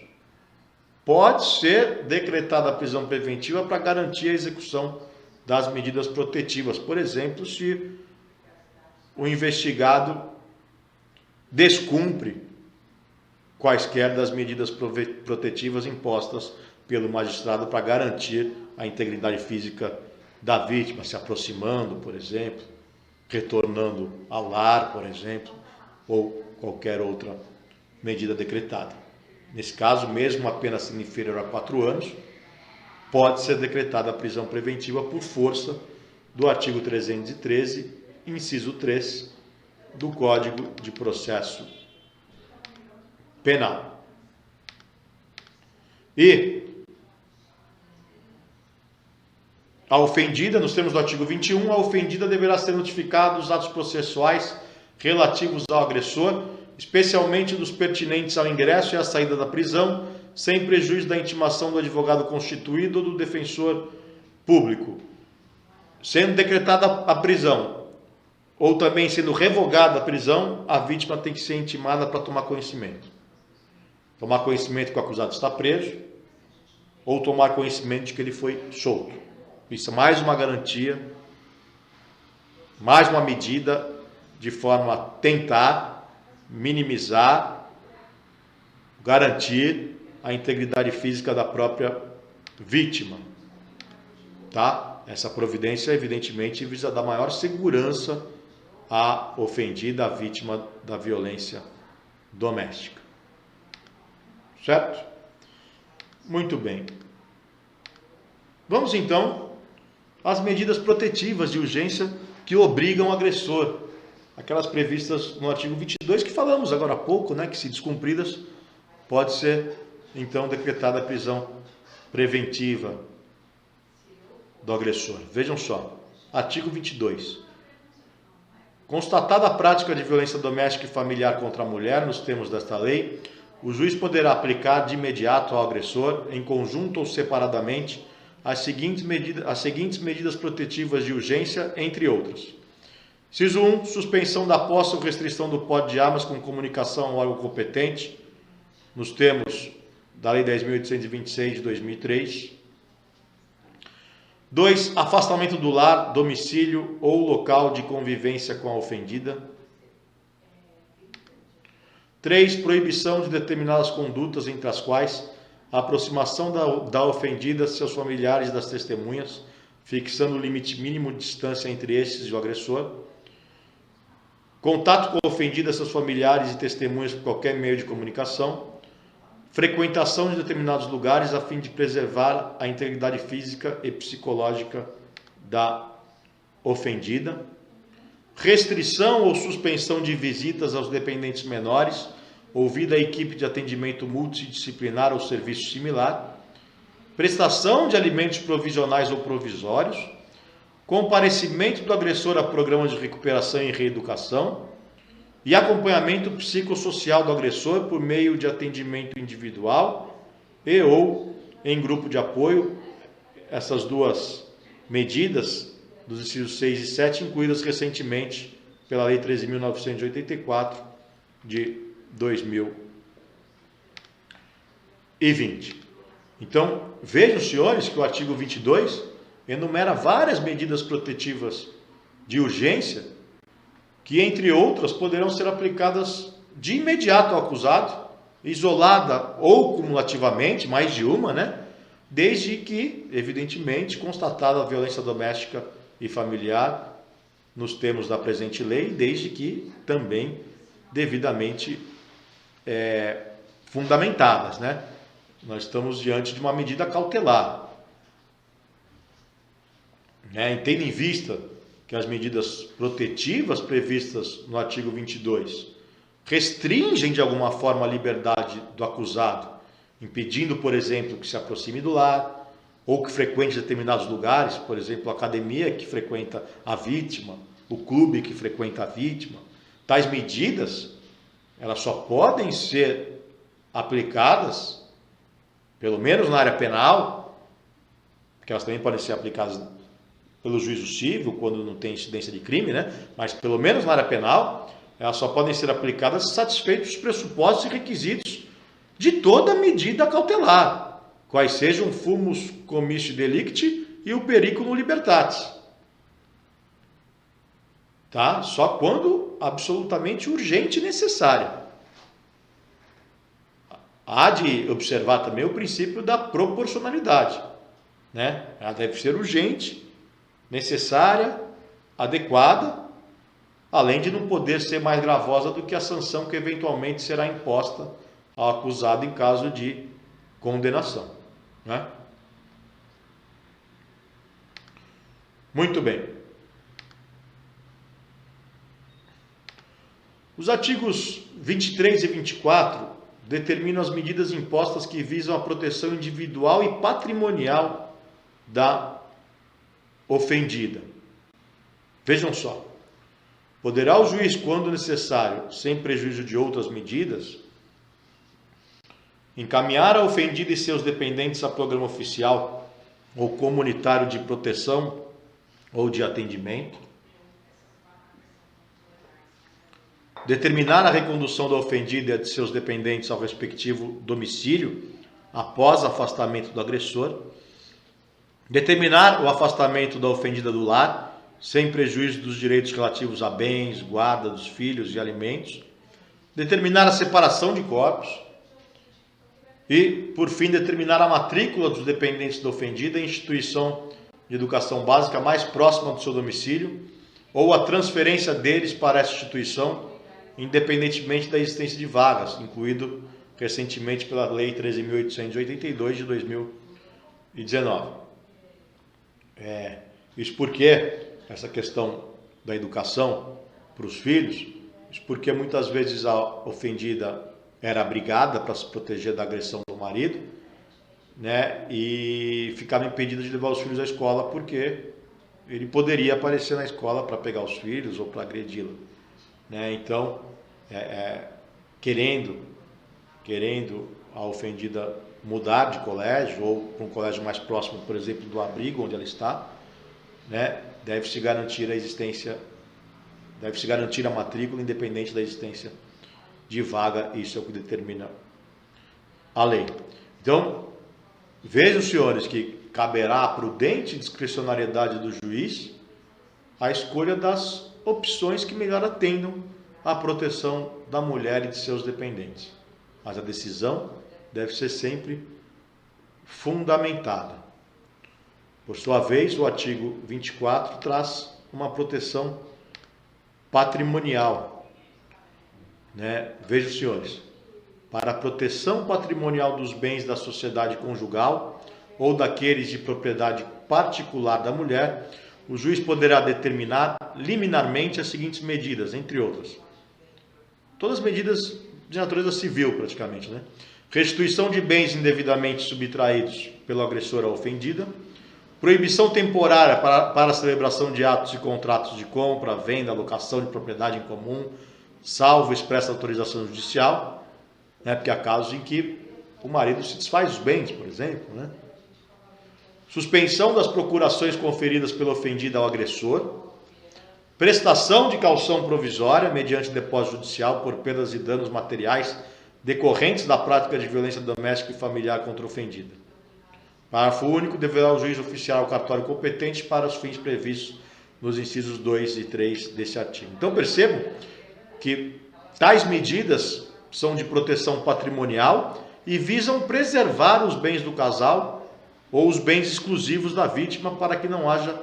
Speaker 1: pode ser decretada a prisão preventiva para garantir a execução das medidas protetivas. Por exemplo, se o investigado descumpre quaisquer das medidas protetivas impostas pelo magistrado para garantir a integridade física da vítima, se aproximando, por exemplo, retornando ao lar, por exemplo, ou qualquer outra medida decretada. Nesse caso, mesmo a pena sendo inferior a 4 anos, pode ser decretada a prisão preventiva por força do artigo 313, inciso 3, do Código de Processo Penal. E a ofendida, nos termos do artigo 21, a ofendida deverá ser notificada dos atos processuais relativos ao agressor, especialmente dos pertinentes ao ingresso e à saída da prisão, sem prejuízo da intimação do advogado constituído ou do defensor público. Sendo decretada a prisão, ou também sendo revogada a prisão, a vítima tem que ser intimada para tomar conhecimento. Tomar conhecimento que o acusado está preso, ou tomar conhecimento de que ele foi solto. Isso é mais uma garantia, mais uma medida de forma a tentar minimizar, garantir a integridade física da própria vítima. Tá? Essa providência, evidentemente, visa dar maior segurança à ofendida, à vítima da violência doméstica. Certo? Muito bem. Vamos então às medidas protetivas de urgência que obrigam o agressor. Aquelas previstas no artigo 22 que falamos agora há pouco, né, que se descumpridas, pode ser então decretada a prisão preventiva do agressor. Vejam só, artigo 22. Constatada a prática de violência doméstica e familiar contra a mulher, nos termos desta lei, o juiz poderá aplicar de imediato ao agressor, em conjunto ou separadamente, as seguintes medidas protetivas de urgência, entre outras. Inciso 1, suspensão da posse ou restrição do porte de armas com comunicação ao órgão competente, nos termos da Lei 10.826 de 2003. 2, afastamento do lar, domicílio ou local de convivência com a ofendida. 3, proibição de determinadas condutas, entre as quais a aproximação da ofendida a seus familiares e das testemunhas, fixando o limite mínimo de distância entre estes e o agressor. Contato com a ofendida, seus familiares e testemunhas por qualquer meio de comunicação. Frequentação de determinados lugares a fim de preservar a integridade física e psicológica da ofendida. Restrição ou suspensão de visitas aos dependentes menores, ouvida a equipe de atendimento multidisciplinar ou serviço similar. Prestação de alimentos provisionais ou provisórios. Comparecimento do agressor a programa de recuperação e reeducação e acompanhamento psicossocial do agressor por meio de atendimento individual e ou em grupo de apoio. Essas duas medidas dos incisos 6 e 7 incluídas recentemente pela Lei 13.984 de 2020. Então, vejam, senhores, que o artigo 22 enumera várias medidas protetivas de urgência que, entre outras, poderão ser aplicadas de imediato ao acusado, isolada ou cumulativamente, mais de uma, né? Desde que, evidentemente, constatada a violência doméstica e familiar nos termos da presente lei, desde que também devidamente fundamentadas, né? Nós estamos diante de uma medida cautelar. Tendo em vista que as medidas protetivas previstas no artigo 22 restringem de alguma forma a liberdade do acusado, impedindo, por exemplo, que se aproxime do lar, ou que frequente determinados lugares, por exemplo, a academia que frequenta a vítima, o clube que frequenta a vítima. Tais medidas, elas só podem ser aplicadas, pelo menos na área penal, porque elas também podem ser aplicadas pelo juízo civil, quando não tem incidência de crime, mas pelo menos na área penal, elas só podem ser aplicadas satisfeitos os pressupostos e requisitos de toda medida cautelar, quais sejam fumus commitio delicti e o periculum libertatis. Tá? Só quando absolutamente urgente e necessária. Há de observar também o princípio da proporcionalidade. Ela deve ser urgente, necessária, adequada, além de não poder ser mais gravosa do que a sanção que eventualmente será imposta ao acusado em caso de condenação. Muito bem. Os artigos 23 e 24 determinam as medidas impostas que visam a proteção individual e patrimonial da ofendida. Vejam só. Poderá o juiz, quando necessário, sem prejuízo de outras medidas, encaminhar a ofendida e seus dependentes a programa oficial ou comunitário de proteção ou de atendimento, determinar a recondução da ofendida e de seus dependentes ao respectivo domicílio após afastamento do agressor, determinar o afastamento da ofendida do lar, sem prejuízo dos direitos relativos a bens, guarda dos filhos e alimentos, determinar a separação de corpos e, por fim, determinar a matrícula dos dependentes da ofendida em instituição de educação básica mais próxima do seu domicílio ou a transferência deles para essa instituição, independentemente da existência de vagas, incluído recentemente pela Lei 13.882 de 2019. Isso porque essa questão da educação para os filhos, isso porque muitas vezes a ofendida era abrigada para se proteger da agressão do marido, e ficava impedida de levar os filhos à escola porque ele poderia aparecer na escola para pegar os filhos ou para agredi-la. Então, querendo a ofendida mudar de colégio ou para um colégio mais próximo, por exemplo, do abrigo onde ela está, deve-se garantir a matrícula independente da existência de vaga. Isso é o que determina a lei. Então, vejam, senhores, que caberá a prudente discricionariedade do juiz a escolha das opções que melhor atendam à proteção da mulher e de seus dependentes. Mas a decisão deve ser sempre fundamentada. Por sua vez, o artigo 24 traz uma proteção patrimonial. Vejam, senhores, para a proteção patrimonial dos bens da sociedade conjugal ou daqueles de propriedade particular da mulher, o juiz poderá determinar liminarmente as seguintes medidas, entre outras. Todas as medidas de natureza civil, praticamente. Restituição de bens indevidamente subtraídos pelo agressor à ofendida, proibição temporária para a celebração de atos e contratos de compra, venda, locação de propriedade em comum, salvo expressa autorização judicial, porque há casos em que o marido se desfaz dos bens, por exemplo. Suspensão das procurações conferidas pela ofendida ao agressor, prestação de caução provisória mediante depósito judicial por perdas e danos materiais decorrentes da prática de violência doméstica e familiar contra a ofendida. Parágrafo único. Deverá o juiz oficiar o cartório competente para os fins previstos nos incisos 2 e 3 desse artigo. Então percebam que tais medidas são de proteção patrimonial e visam preservar os bens do casal ou os bens exclusivos da vítima para que não haja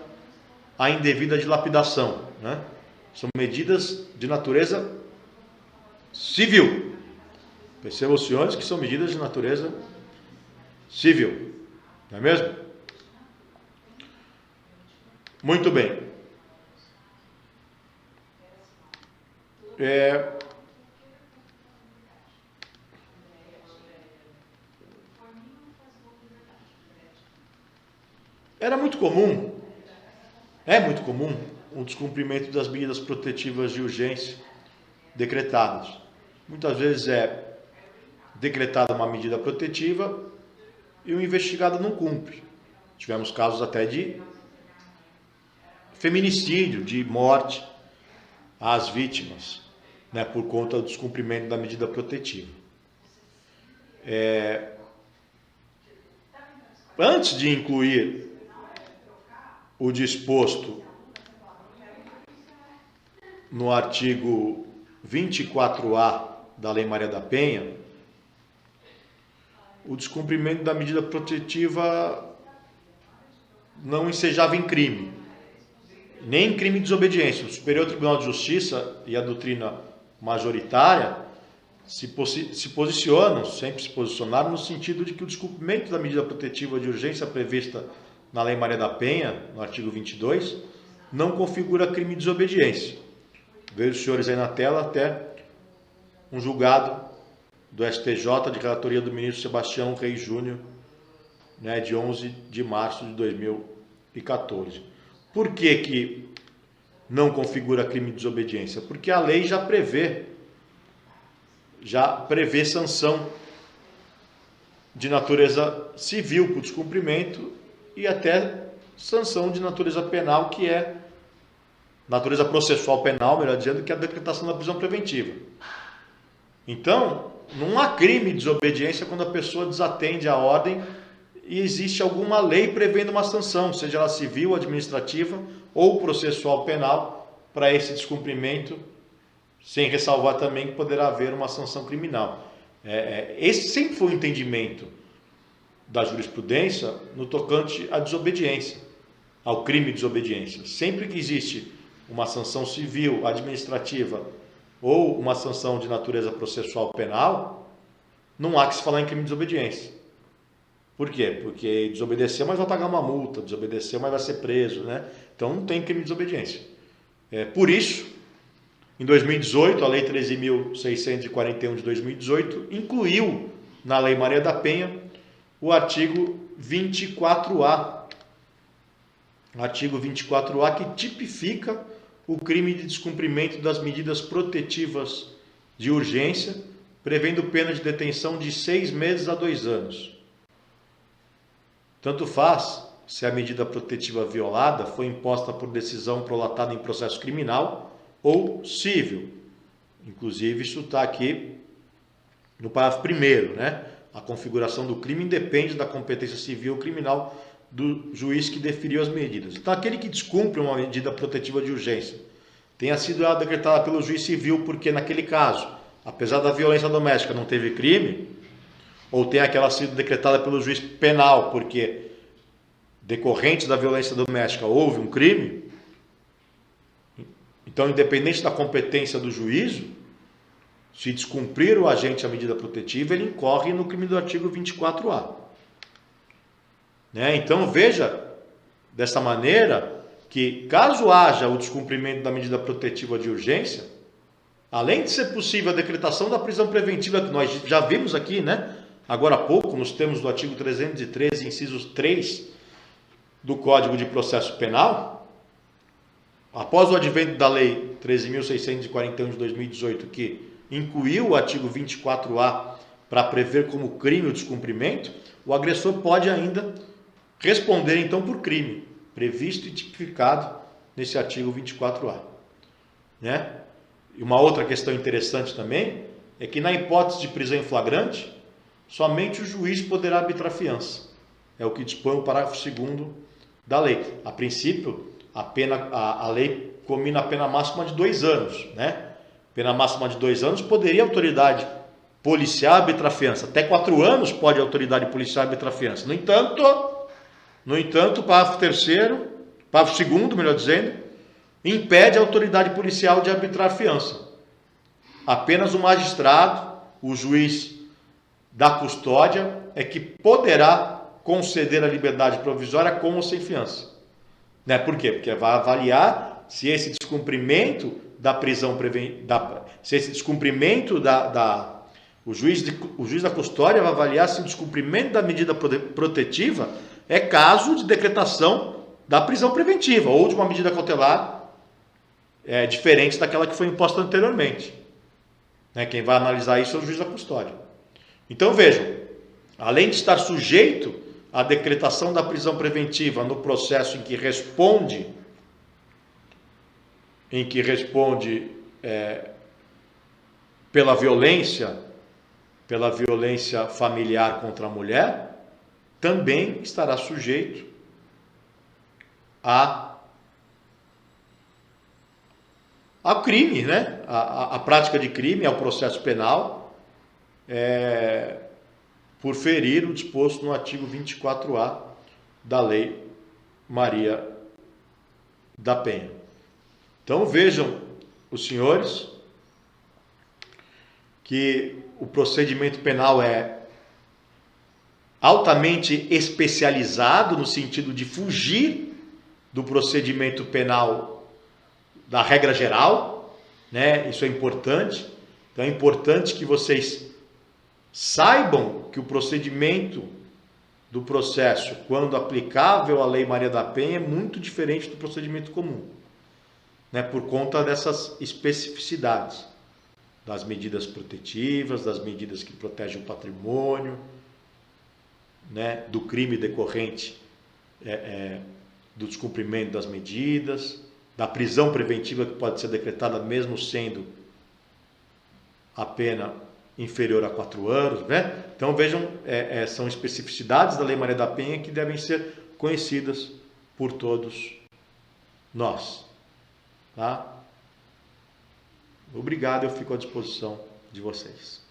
Speaker 1: a indevida dilapidação. São medidas de natureza civil. Percebam, senhores, que são medidas de natureza civil. Não é mesmo? Muito bem. Era muito comum, é muito comum, o descumprimento das medidas protetivas de urgência decretadas. Muitas vezes é decretada uma medida protetiva e o investigado não cumpre. Tivemos casos até de feminicídio, de morte às vítimas, né, por conta do descumprimento da medida protetiva. Antes de incluir o disposto no artigo 24A da Lei Maria da Penha, o descumprimento da medida protetiva não ensejava em crime, nem em crime de desobediência. O Superior Tribunal de Justiça e a doutrina majoritária se posicionam, sempre se posicionaram no sentido de que o descumprimento da medida protetiva de urgência prevista na Lei Maria da Penha, no artigo 22, não configura crime de desobediência. Vejo os senhores aí na tela até um julgado do STJ de relatoria do ministro Sebastião Reis Júnior, né, de 11 de março de 2014. Por que não configura crime de desobediência? Porque a lei já prevê sanção de natureza civil por descumprimento e até sanção de natureza penal, que é natureza processual penal, melhor dizendo, que é a decretação da prisão preventiva. Então, não há crime de desobediência quando a pessoa desatende a ordem e existe alguma lei prevendo uma sanção, seja ela civil, administrativa ou processual penal, para esse descumprimento, sem ressalvar também que poderá haver uma sanção criminal. Esse sempre foi o entendimento da jurisprudência no tocante à desobediência, ao crime de desobediência. Sempre que existe uma sanção civil, administrativa ou uma sanção de natureza processual penal, não há que se falar em crime de desobediência. Por quê? Porque desobedeceu, mas vai pagar uma multa, desobedeceu, mas vai ser preso, né? Então não tem crime de desobediência. Por isso, em 2018, a Lei 13.641 de 2018 incluiu na Lei Maria da Penha o artigo 24A. Artigo 24A, que tipifica o crime de descumprimento das medidas protetivas de urgência, prevendo pena de detenção de 6 meses a 2 anos. Tanto faz se a medida protetiva violada foi imposta por decisão prolatada em processo criminal ou civil. Inclusive, isso está aqui no parágrafo 1º, né? A configuração do crime independe da competência civil ou criminal do juiz que deferiu as medidas. Então, aquele que descumpre uma medida protetiva de urgência, tenha sido ela decretada pelo juiz civil, porque naquele caso, apesar da violência doméstica, não teve crime, ou tenha aquela sido decretada pelo juiz penal, porque decorrente da violência doméstica houve um crime, então, independente da competência do juízo, se descumprir o agente a medida protetiva, ele incorre no crime do artigo 24A. Né? Então, veja dessa maneira que, caso haja o descumprimento da medida protetiva de urgência, além de ser possível a decretação da prisão preventiva, que nós já vimos aqui, né? Agora há pouco, nos termos do artigo 313, incisos 3 do Código de Processo Penal, após o advento da Lei 13.641 de 2018, que incluiu o artigo 24A para prever como crime o descumprimento, o agressor pode ainda responder então por crime, previsto e tipificado nesse artigo 24A. Né? E uma outra questão interessante também é que, na hipótese de prisão em flagrante, somente o juiz poderá arbitrar fiança. É o que dispõe o parágrafo 2º da lei. A princípio, a lei comina a pena máxima de 2 anos, né? Pena máxima de 2 anos, poderia a autoridade policial arbitrar fiança. Até 4 anos pode a autoridade policial arbitrar fiança. No entanto, o parágrafo 2º, melhor dizendo, impede a autoridade policial de arbitrar fiança. Apenas o magistrado, o juiz da custódia é que poderá conceder a liberdade provisória com ou sem fiança. Né? Por quê? Porque vai avaliar se esse descumprimento da prisão preventiva, se esse descumprimento o juiz da custódia vai avaliar se o descumprimento da medida protetiva é caso de decretação da prisão preventiva ou de uma medida cautelar diferente daquela que foi imposta anteriormente. Né? Quem vai analisar isso é o juiz da custódia. Então vejam, além de estar sujeito à decretação da prisão preventiva no processo em que responde pela violência familiar contra a mulher, também estará sujeito ao crime, né? A prática de crime, ao processo penal, por ferir o disposto no artigo 24A da Lei Maria da Penha. Então vejam, os senhores, que o procedimento penal é altamente especializado no sentido de fugir do procedimento penal da regra geral, né? Isso é importante. Então é importante que vocês saibam que o procedimento do processo, quando aplicável à Lei Maria da Penha, é muito diferente do procedimento comum, né? Por conta dessas especificidades, das medidas protetivas, das medidas que protegem o patrimônio, né? Do crime decorrente do descumprimento das medidas, da prisão preventiva que pode ser decretada mesmo sendo a pena inferior a 4 anos, né? Então vejam, são especificidades da Lei Maria da Penha que devem ser conhecidas por todos nós, tá? Obrigado, eu fico à disposição de vocês.